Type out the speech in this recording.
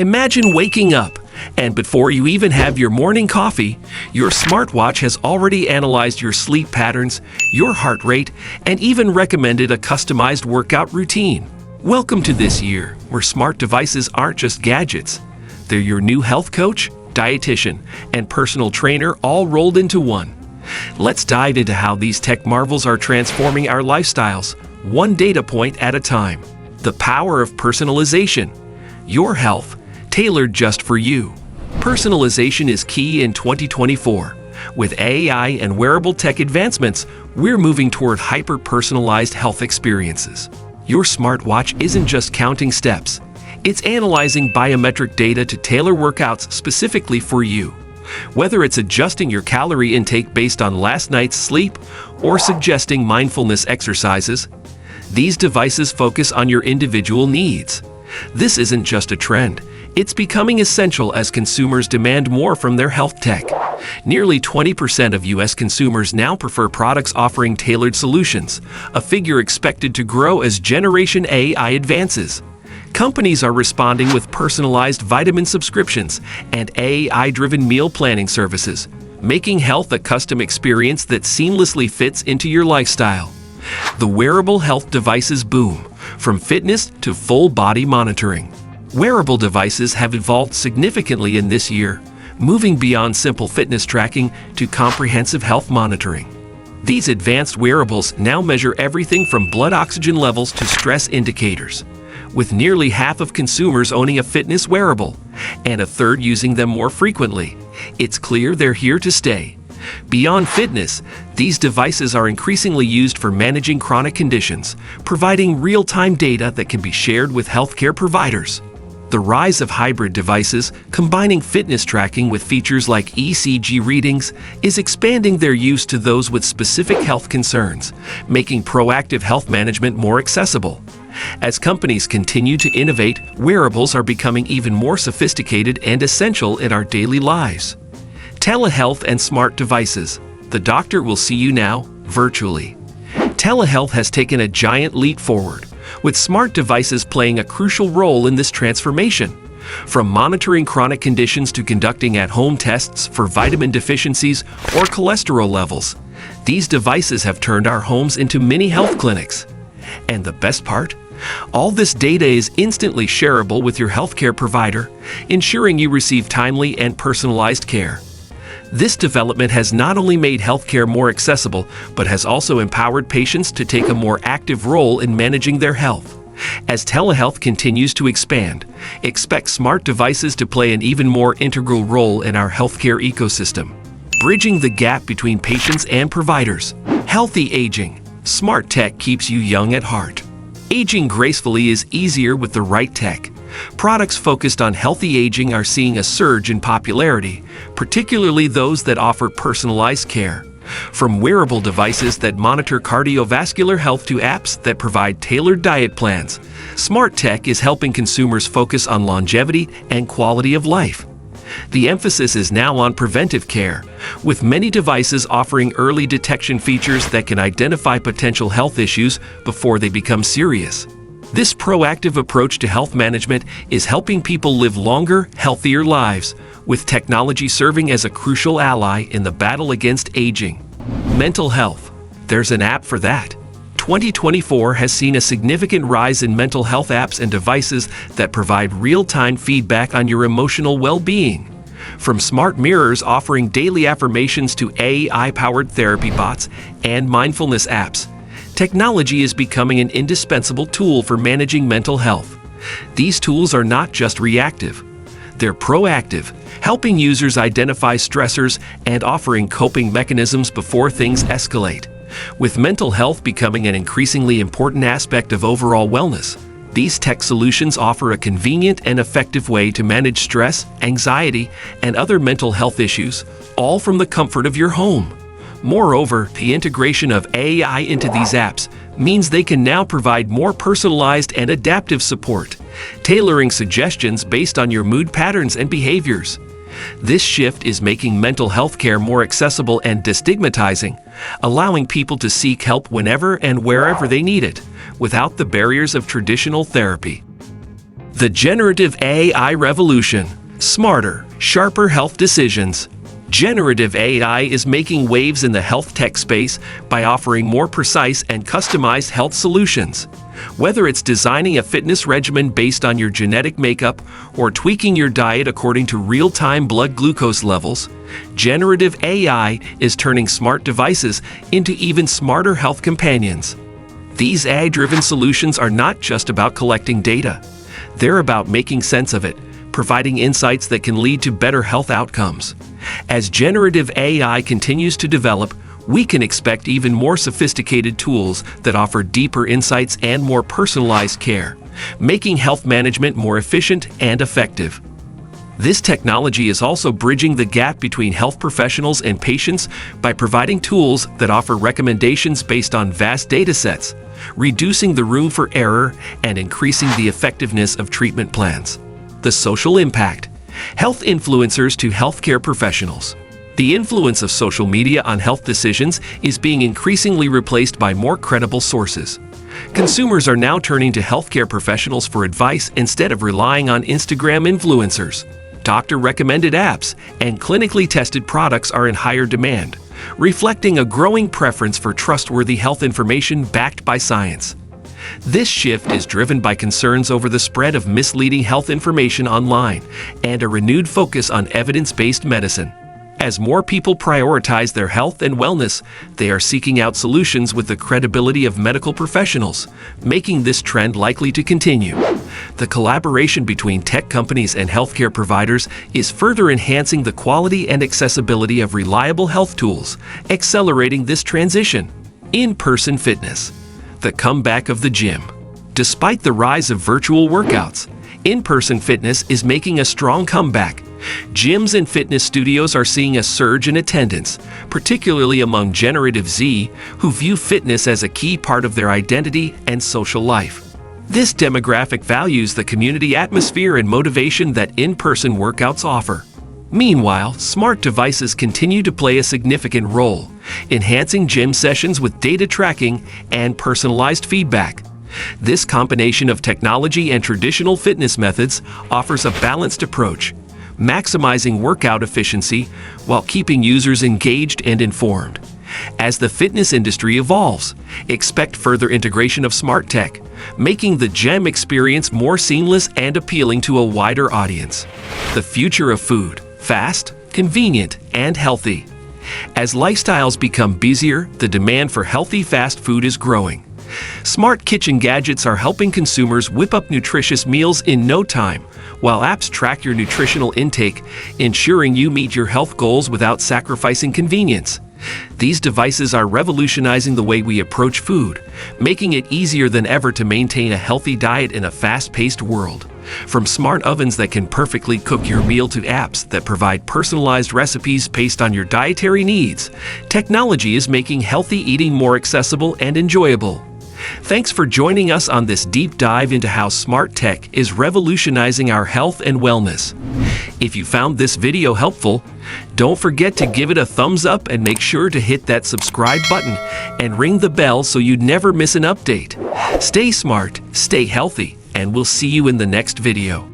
Imagine waking up, and before you even have your morning coffee, your smartwatch has already analyzed your sleep patterns, your heart rate, and even recommended a customized workout routine. Welcome to this year, where smart devices aren't just gadgets. They're your new health coach, dietitian, and personal trainer all rolled into one. Let's dive into how these tech marvels are transforming our lifestyles, one data point at a time. The power of personalization. Your health, tailored just for you. Personalization is key in 2024. With AI and wearable tech advancements, we're moving toward hyper-personalized health experiences. Your smartwatch isn't just counting steps. It's analyzing biometric data to tailor workouts specifically for you. Whether it's adjusting your calorie intake based on last night's sleep or suggesting mindfulness exercises, these devices focus on your individual needs. This isn't just a trend. It's becoming essential as consumers demand more from their health tech. Nearly 20% of U.S. consumers now prefer products offering tailored solutions, a figure expected to grow as Generation AI advances. Companies are responding with personalized vitamin subscriptions and AI-driven meal planning services, making health a custom experience that seamlessly fits into your lifestyle. The wearable health devices boom, from fitness to full body monitoring. Wearable devices have evolved significantly in this year, moving beyond simple fitness tracking to comprehensive health monitoring. These advanced wearables now measure everything from blood oxygen levels to stress indicators. With nearly half of consumers owning a fitness wearable, and a third using them more frequently, it's clear they're here to stay. Beyond fitness, these devices are increasingly used for managing chronic conditions, providing real-time data that can be shared with healthcare providers. The rise of hybrid devices, combining fitness tracking with features like ECG readings, is expanding their use to those with specific health concerns, making proactive health management more accessible. As companies continue to innovate, wearables are becoming even more sophisticated and essential in our daily lives. Telehealth and smart devices. The doctor will see you now, virtually. Telehealth has taken a giant leap forward, with smart devices playing a crucial role in this transformation. From monitoring chronic conditions to conducting at-home tests for vitamin deficiencies or cholesterol levels, these devices have turned our homes into mini health clinics. And the best part? All this data is instantly shareable with your healthcare provider, ensuring you receive timely and personalized care. This development has not only made healthcare more accessible, but has also empowered patients to take a more active role in managing their health. As telehealth continues to expand, expect smart devices to play an even more integral role in our healthcare ecosystem, bridging the gap between patients and providers. Healthy aging. Smart tech keeps you young at heart. Aging gracefully is easier with the right tech. Products focused on healthy aging are seeing a surge in popularity, particularly those that offer personalized care. From wearable devices that monitor cardiovascular health to apps that provide tailored diet plans, smart tech is helping consumers focus on longevity and quality of life. The emphasis is now on preventive care, with many devices offering early detection features that can identify potential health issues before they become serious. This proactive approach to health management is helping people live longer, healthier lives, with technology serving as a crucial ally in the battle against aging. Mental health. There's an app for that. 2024 has seen a significant rise in mental health apps and devices that provide real-time feedback on your emotional well-being. From smart mirrors offering daily affirmations to AI-powered therapy bots and mindfulness apps, technology is becoming an indispensable tool for managing mental health. These tools are not just reactive. They're proactive, helping users identify stressors and offering coping mechanisms before things escalate. With mental health becoming an increasingly important aspect of overall wellness, these tech solutions offer a convenient and effective way to manage stress, anxiety, and other mental health issues, all from the comfort of your home. Moreover, the integration of AI into these apps means they can now provide more personalized and adaptive support, tailoring suggestions based on your mood patterns and behaviors. This shift is making mental health care more accessible and destigmatizing, allowing people to seek help whenever and wherever they need it, without the barriers of traditional therapy. The generative AI revolution. Smarter, sharper health decisions. Generative AI is making waves in the health tech space by offering more precise and customized health solutions. Whether it's designing a fitness regimen based on your genetic makeup or tweaking your diet according to real-time blood glucose levels, generative AI is turning smart devices into even smarter health companions. These AI-driven solutions are not just about collecting data. They're about making sense of it, providing insights that can lead to better health outcomes. As generative AI continues to develop, we can expect even more sophisticated tools that offer deeper insights and more personalized care, making health management more efficient and effective. This technology is also bridging the gap between health professionals and patients by providing tools that offer recommendations based on vast data sets, reducing the room for error and increasing the effectiveness of treatment plans. The social impact. Health influencers to healthcare professionals. The influence of social media on health decisions is being increasingly replaced by more credible sources. Consumers are now turning to healthcare professionals for advice instead of relying on Instagram influencers. Doctor-recommended apps and clinically tested products are in higher demand, reflecting a growing preference for trustworthy health information backed by science. This shift is driven by concerns over the spread of misleading health information online and a renewed focus on evidence-based medicine. As more people prioritize their health and wellness, they are seeking out solutions with the credibility of medical professionals, making this trend likely to continue. The collaboration between tech companies and healthcare providers is further enhancing the quality and accessibility of reliable health tools, accelerating this transition. In-person fitness. The comeback of the gym. Despite the rise of virtual workouts, in-person fitness is making a strong comeback. Gyms and fitness studios are seeing a surge in attendance, particularly among Generative Z, who view fitness as a key part of their identity and social life. This demographic values the community atmosphere and motivation that in-person workouts offer. Meanwhile, smart devices continue to play a significant role, enhancing gym sessions with data tracking and personalized feedback. This combination of technology and traditional fitness methods offers a balanced approach, maximizing workout efficiency while keeping users engaged and informed. As the fitness industry evolves, expect further integration of smart tech, making the gym experience more seamless and appealing to a wider audience. The future of food. Fast, convenient, and healthy. As lifestyles become busier, the demand for healthy fast food is growing. Smart kitchen gadgets are helping consumers whip up nutritious meals in no time, while apps track your nutritional intake, ensuring you meet your health goals without sacrificing convenience. These devices are revolutionizing the way we approach food, making it easier than ever to maintain a healthy diet in a fast-paced world. From smart ovens that can perfectly cook your meal to apps that provide personalized recipes based on your dietary needs, technology is making healthy eating more accessible and enjoyable. Thanks for joining us on this deep dive into how smart tech is revolutionizing our health and wellness. If you found this video helpful, don't forget to give it a thumbs up and make sure to hit that subscribe button and ring the bell so you never miss an update. Stay smart, stay healthy, and we'll see you in the next video.